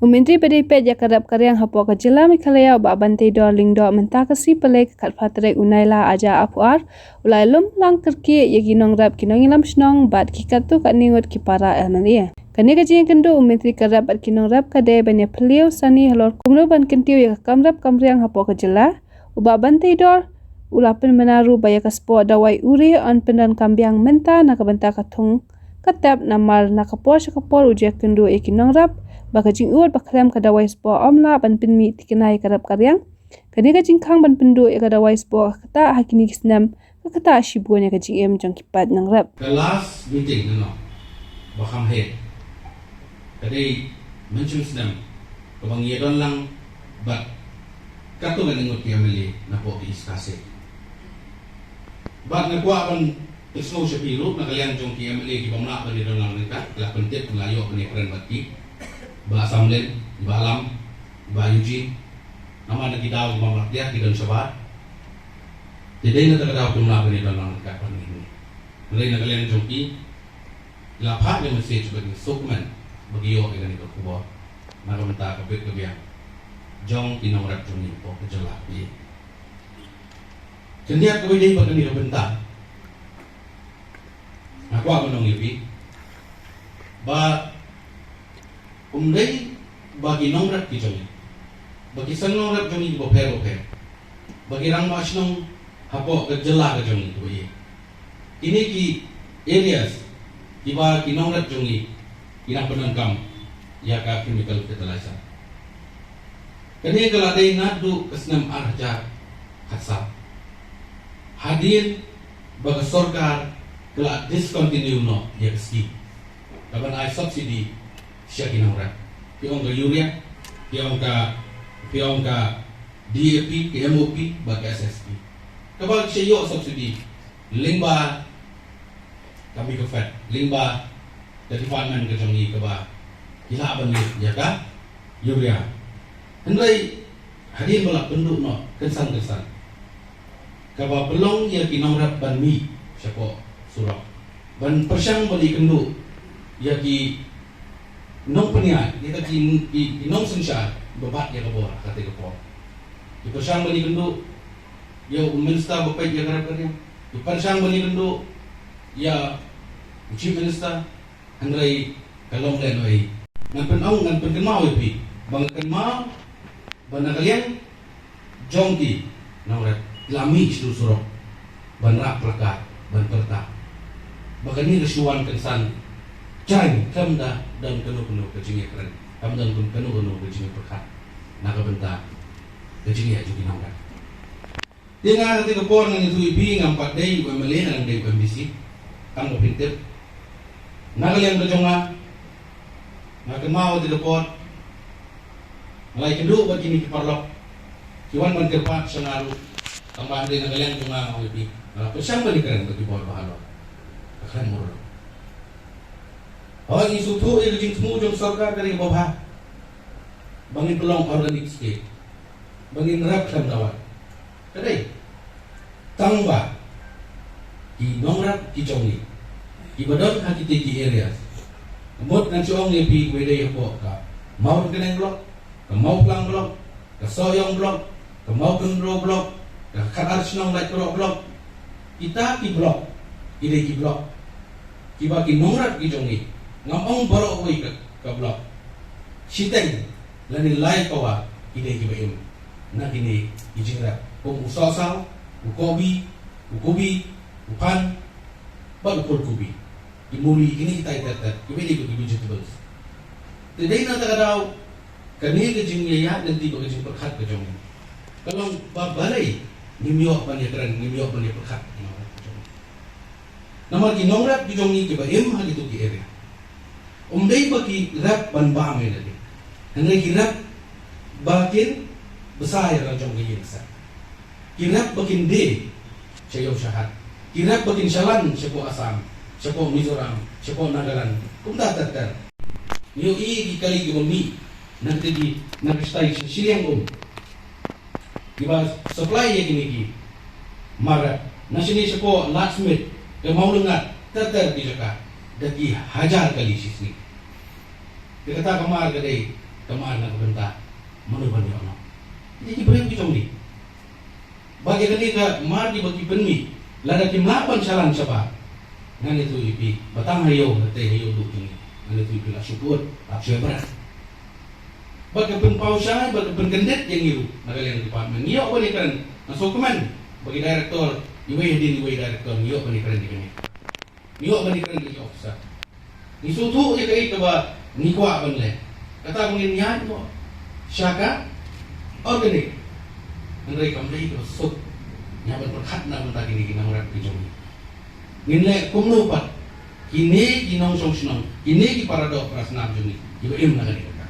Menteri PDIP Jakarta Karyang Hapo ke Jela Meghalaya ba Bante Dorling do mentah kasi pelek kat patre unaila aja apuar ulai lum lang terki yagi nong rap kinong ilam snong bat kikatu kat ningot kipara elmania. Kani kaji kendo Menteri Karap at kinong rap kade banyak peliau sani halor kumno ban kentiu ya kamrap Karyang Hapo ke Jela uba Bante Dor ulapan menaru baya kaspo dawai uri on pendan kambiang menta nakabenta katung katap namar nakapor sakapor ujak kendo ikinong rap bakajing uat bakram kadawai spo omla ban pinmi tikenai Karap Karyang kani kajing kang ban pendu ya kadawai spo kata hakini kisnam kata ashibuan ya kajing em jong kipat nang rap. The last meeting bakam head kadai mention snam kabang yedon lang bat kato nga ningot kiyamali na po iiskase bat nagwa ban isno siya piro nakalian jong kiyamali kibang na ban yedon lang nita kila pentip ngayo pa ni friend bat ki ba Samlen ba Alam ba Eugene nama nagidaw mga matya kidon sa bat today na tagadaw tumla ban yedon lang nita pan ni mulai nakalian jong ki lapha ni message bagi sukman bagiyo ay ganito kubo nakamanta kapit kabiya jong tinawrat jong nipo kajala pi kendiat kawai day pag ganito benta ako ako nung ipi ba umday bagi nongrat ki jong bagi sang nongrat jong ipo pero bagi rang mas nong hapo kajala ka jong ipo ini ki areas iba kinongrat jong ipo kinang penangkam ya ka chemical fertilizer kani galadai nadu kesnam arja khatsa hadir baga sarkar kala discontinue no ya ski kaban ai subsidy siya kinangrat piong ka urea piong ka DAP MOP baga SSP kabal siya yo subsidy lingba kami ka fat lingba dari farman ke jong ni ke ba ila ban ni ya ka urea hendai hadir balak penduk no kensan ka ba pelong ya kinongrat ban mi siapo surau ban persang bali kendu ya ki nong penia kita ki nong sensya babat ya ka bo kate ka po di persang bali kendu ya minsta bapai ya Karap Karyang di persang bali kendu ya chief minister Andrei kalong len oi ngan penmau pi bang kenmau ban kalian jongki naurat lami isu surok ban rak plakat ban perta bagani kesuan kensan cai kamda dan kenu kecing keren kam dan kenu kecing perkat naka benta kecing ya juki naurat dengan ketika por ngan itu ibi ngampat dei UMLA nang dei UMBC kam pinter nakalian kejonga nakemau di depot mulai kedua bagi ni kiparlok kiwan man kerpa sengaru tambah di nakalian jonga mau lebih malah pesang balik keren bagi bawah bahalo akan murah oh isu tu jing temu jong sarkar dari bawah bangin pelong organik state bangin rap sam dawat kadai tangba ki nongrat ki jongi ibadon hakiti ki areas mot kan suong ni pi kwede po ka mau keneng blok ka mau plang blok ka soyong blok ka mau kendro blok ka karar sinong light blok kita ki blok ide ki blok kiba ki nongrat ki jongi ngamong baro oi ka blok siteng lani lai kawa ide ki baim na kini ijingra kung usasal ukobi upan baru kubi imuli ini kita itetet kibili ko vegetables today na tagadaw kani kajing yaya nanti ko kajing perkhat ka jong kalong babalay nimyo pa ni kran nimyo pa ni perkhat namar kinongrat ki jong ni kiba em ha gitu ki area umday bagi rap ban ba me nadi hanay kirap bakin besar ka jong ki yeksa kirap bakin de sayo syahat kirap bakin shalan siya Asam siya Mizoram, siya Nagaland. Kung tatatar, niyo kali gumami, nagstay sa Siliangom. Diba, supply ya kiniki. Mara, nasini siya po locksmith, kaya maulungat, tatar di siya ka, dagi hajar kali sisni. Kaya kamar kaday, kemaan nak bentak menuban dia ono. Jadi boleh kita ni. Bagi ketika mari bagi penmi, lada kim lapan salan siapa? Ngan itu ipi batang hayo teh hayo duk ini. Ngan itu ipi lah syukur, apsya berat. Bagi penpau syai, bagi pengendet yang iru, nagalian department. Niyo boleh kan? Masuk keman bagi direktor, iwe direktor, niyo boleh kan di sini. Niyo boleh kan di officer. Ni sutu je kai ba ni kuat banle. Kata mungkin nyat mo. Syaka organik. Andai kamdai ko sok. Nya ban perkhat na ban tagi ni kina orang pijong. Nginle kumno pat. Kini ginong song sinong. Kini ki paradok prasna juni. Iba im na kali ka.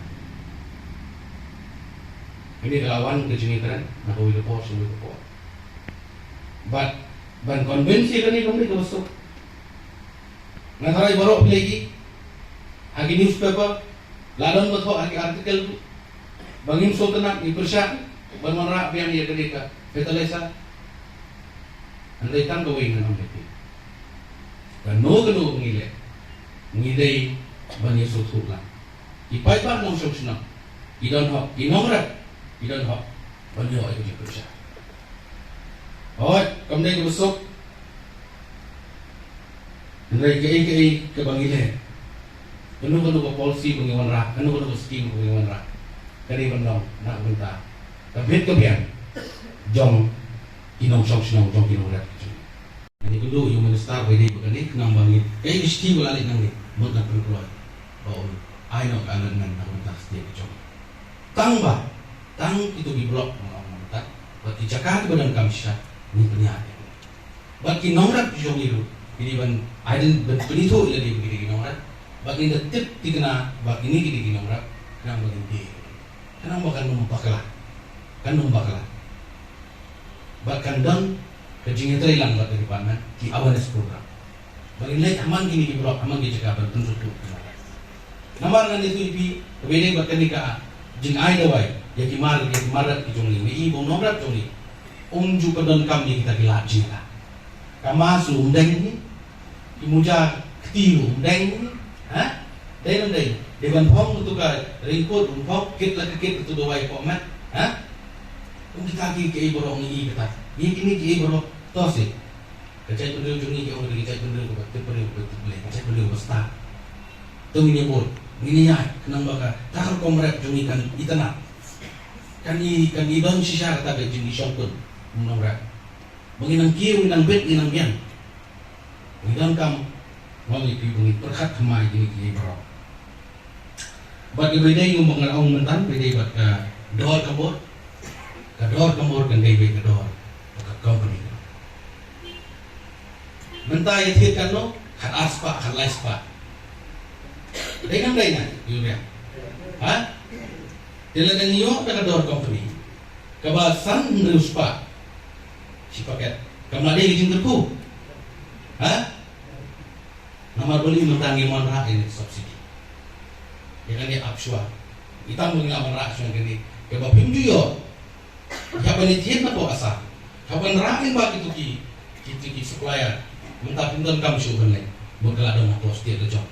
Ini lawan ke sini kan, nak wi ko sini ko. But ban konvensi kan ni kamdai ko sok. Ngatharai borok lagi. Hagi newspaper, ladon betul hagi artikel tu. Bangin so tenak ni persyak, bermanrak biang ia kedeka. Fetalesa, andai tang kawin dengan itu. Dan no kenu ngile, ngidei bangin so thukla. Ipai pak nong sok senang, idon hok, inongrat, idon hok, bangin hok itu persyak. Oh, kamdai besok, andai kei ke bangile. Kanu ke polisi pengiwan rak, kanu ke skim pengiwan rak. Kani bandong nak bentar. Kabit kebian. Jong inong song sinong jong inong rak. Ini kudu yung minister pwede begini kenang bangin. Mesti balik nang ni. Mut nak perkeluar. Oh, I know kanan nak bentar setiap jong. Tang ba? Tang itu di blok orang bentar. Bagi Jakarta badan kamsya ni penyakit. Bagi nongrak jong itu. Ini ban aiden ban penito ia di begini nongrak. Bagi detik dikena bagi ini gini gini orang kenang bagi dia kenang bahkan numpaklah kan numpaklah bahkan dan kejingnya terhilang bagi department di awareness program bagi lain aman gini di blok aman di Jakarta tentu tu nama dengan itu ipi beda bahkan nikah jing ai dawai ya kimar di jongli ni ibu nombrak jongli unju kedon kami kita gelak jing lah kamasu undeng ni imuja ketilu undeng ni ha? Dai dai. Dewan pom tu ka ringkut pom kit la kit tu dawai pomat. Ha? Kita ki ke borong ni kata. Ni kini ki borong tosi. Kecai pendul jungi ke orang kecai pendul ko tu pendul ko tu boleh. Kecai pendul basta. Tu ni bol. Ni ya kenang baka. Takal komrep jungi kan itana. Kan i don sisa kata be jungi syongkun. Nomrak. Menginang kiu nang bet nang bian. Nang kam wali pibungi perkat kemai gini bro. Bagi beda yang mengarang mentan beda buat ke dor kebor kan beda ke dor ke company. Mentai itu kan lo kat aspa kat laispa. Dengan lainnya, Yulia. Ha? Dia dengan yo ke dor company. Kebasan ruspa. Si paket. Kamade izin terku. Ha? Nomor beli mentangi manrak ini subsidi. Ya kan dia absua. Kita mengenal manrak yang gini. Keba pinju yo. Ya penitian apa asal. Kapan rakin bagi tu ki supplier. Mentah pintar kamu syukur lagi. Berkelak dong pos dia kerja.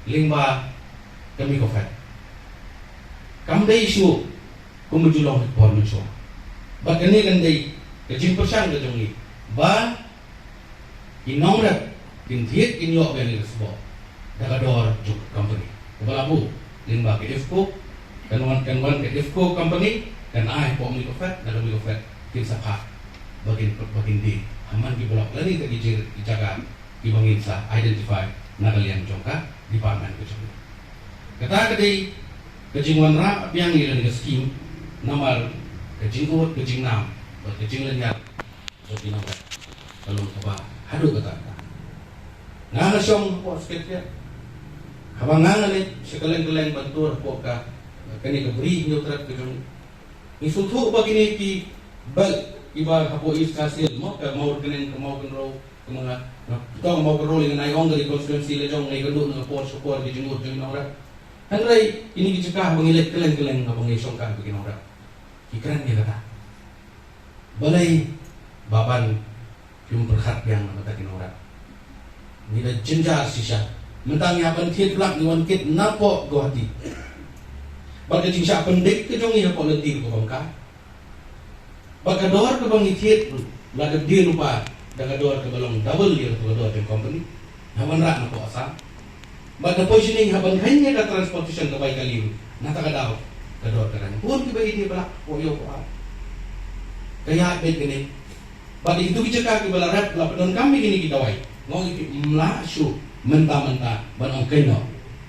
Lingba kami kofet. Kamu dah isu kumujulong por menso. Bagani kan dai kecil persan kerja ni. Ba inongrat Tintiet inyo beli sebuah dagador juk company. Kebalabu lingba ke IFCO kan ke IFCO company kan ai pom ni kofet dalam ni kofet tim sapa bagin di aman di blok lagi ke dijaga di bangin sa identify nagalian jongka di paman ke jong. Kata kedai kejinguan rap yang ilan ke skim nomor kejingut kejingnam kejing lenyat so dinamai kalau keba hadu kata Nanga siyong po sekretya. Habang nanga ni sekaleng-kaleng bantur po ka kani ka buri nyo trap ka jong. Isutu ba kini ki bal iba ka po is kasil mo ka mau kenen ka mau kenro ka mga to mau kenro ling nai ong dari constituency le jong ngai kandu nga po support di jengut jeng ora. Hanray ini ki cekah bangilet keleng-keleng ka bangisong ka bikin ora. Kikran dia kata. Balai baban yung berkat yang matakin ora. Nila jenjar sisa mentang yapan kit lak niwan kit napo gohati Baga jing siya pendik ke jongi hapo lentir ko bangka. Baga dor ke bang itiet laga dia lupa daga dor ke balong double year to dor ke company. Haban rak na po asa. Baga positioning haban hanya ka transportation ke baik kali. Nata ka daw ka dor ka ran. Pun ke baik dia balak po yo ko. Kaya bet kene. Baga itu kicaka ke balarat la pedon kami gini kita wai. Ngong iki mlasyu mentah-mentah banong keno.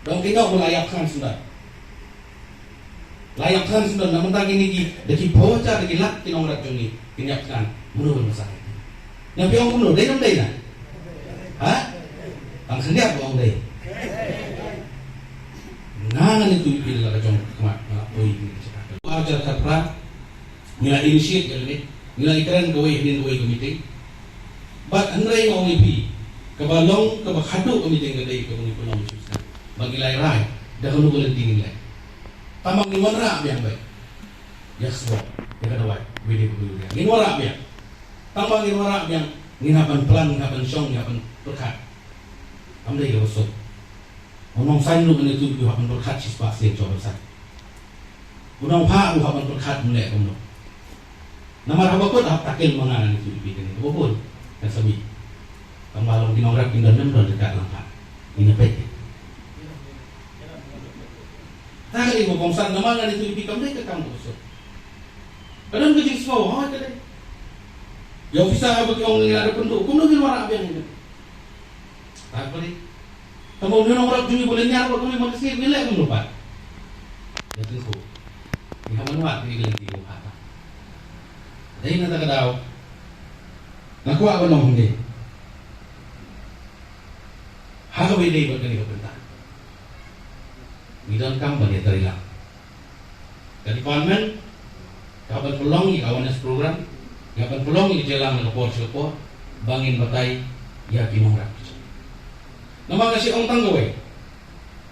Dong keno melayak kan sudah. Layak kan sudah namun tak ini deki bocah deki lak kinong rat jongi kinyakan menurut masalah ini. Yang piong kuno dai nam dai na. Ha? Ang sendiak bang dai. Nangan itu pilih la jong kemak oi ini cakap. Ajar kapra nila initiate ini nila ikran gawe ini gawe meeting. But andrai ngong ipi kabalong kabakado meeting gadai kabung ipulong susah. Bagi lai rai dah kuno boleh tingin lai. Tamang ni wara biang baik. Ya semua. Ya kada wai. Bede bulu dia. Ni wara biang. Tamang ni wara biang. Ni hapan pelan, hapan syong, hapan berkat. Amdai ke besok. Onong sain lu menuju tu hapan berkat siswa sen coba besar. Onong pa lu hapan berkat mulai kono. Nama rabakot hap takil manganan itu dibikin itu bobol. Dan sabi. Tambalong kinongrak kindan dan dekat langkah. Ini pete. Tadi ibu bangsa nama ngan itu dipikam deh ke kampus. Kadang kecil semua, kadang. Ya bisa bagi orang yang ada penduk, kuno di luar apa yang itu. Tak boleh. Kamu orang orang jumi boleh nyar, kamu makasih milik kamu lupa. Ya tentu. Ini kamu lupa ini lagi lupa. Jadi nanti kadau. Aku apa nong deh. Haga beda berkali berbentak. Ngidan kam bani terila. Dari parlemen, kapan pelongi awareness program, kapan pelongi jelang lekor sekor, bangin batai, ya kinongrak. Nama kasi ong tanggawe.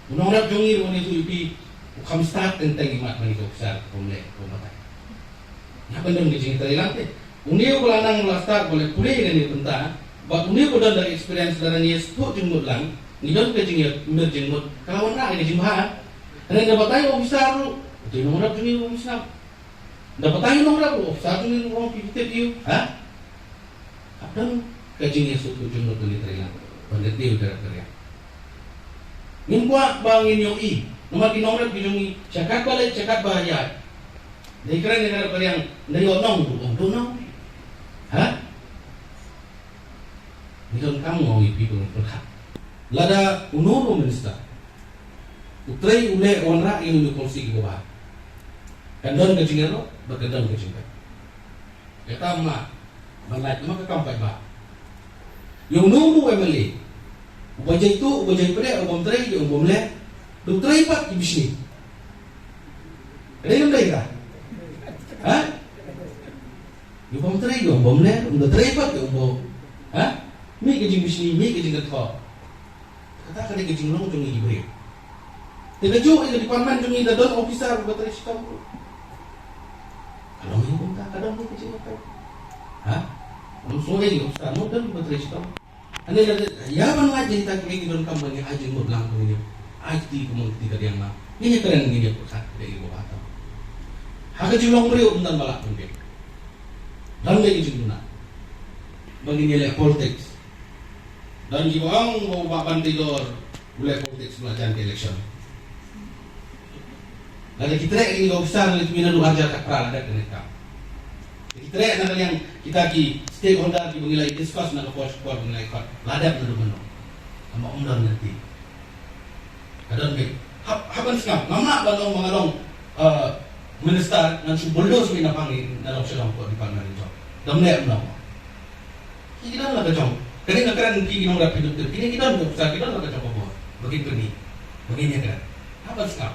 Unongrak jongir wani itu ipi, ukam start tentang imat mani besar kumle kumatai. Ya pendem kecing terila te. Unio belanang start boleh pulih dengan bentar. Bak unio bodan dari experience dari nias tu jengmut lang, ngidan kecing ya merjengmut. Kalau orang ini jemha. Karena dapat tayo ofisar lu, itu nomor juni ofisar. Dapat tayo nomor ofisar juni orang kita dia, ha? Kadang kajingnya suku jumlah tu literal, pada dia udah kerja. Mingguak bangin yung nomor di nomor bijungi, cakap balik cakap bahaya. Dari keren negara yang dari onong, ha? Ini kan kamu mau ipi pun berhak. Lada unuru minister. Utrai ule wanra ini kursi ke bawah. Kandon ke jingero, berkandon ke jingero. Kata mak, balai mak kampai ba. Yung numu emeli. Ubajai tu, ubajai pada, ubam trai, ubam le. Du trai pat ibisni. Ada yang lain kah? Ha? Ubam trai, ubam le, ubam trai pat, ubam. Ha? Mi ke jing bisni, mi ke jing ketho. Kata kada ke jing long jong ibri. Tidak juga di parlemen jumi dadon officer bateri sitam. Kalau ini pun tak kadang ni kecil apa? Hah? Kalau sore ni officer mau dan bateri sitam. Anda ada ya bang aja kita kini don kampanye aja mau bilang ini. IT kumang tidak yang mana. Ini keren ini dia pusat dari ibu bapa. Hak julong beri undan balak pun dia. Dan lagi juga. Bagi nilai politics. Dan jika orang mau bapak tidur, boleh politics belajar di election. Lalu kita ini gak besar lalu kita minum ajar tak pernah ada kenapa. Kita nak yang kita ki stakeholder ki mengilai discuss nak kuat mengilai kuat ladap nak mana. Sama umdan nanti. Kadang ni hapan sekam. Nama balong mengalong minister nan subuldos mina pangi dalam sedang kuat di parlemen itu. Damle umdan. Kita nak kacau. Kini nak keren ki kita nak hidup. Kini kita nak besar kita nak kacau apa? Begini ni. Begini kan. Hapan sekam.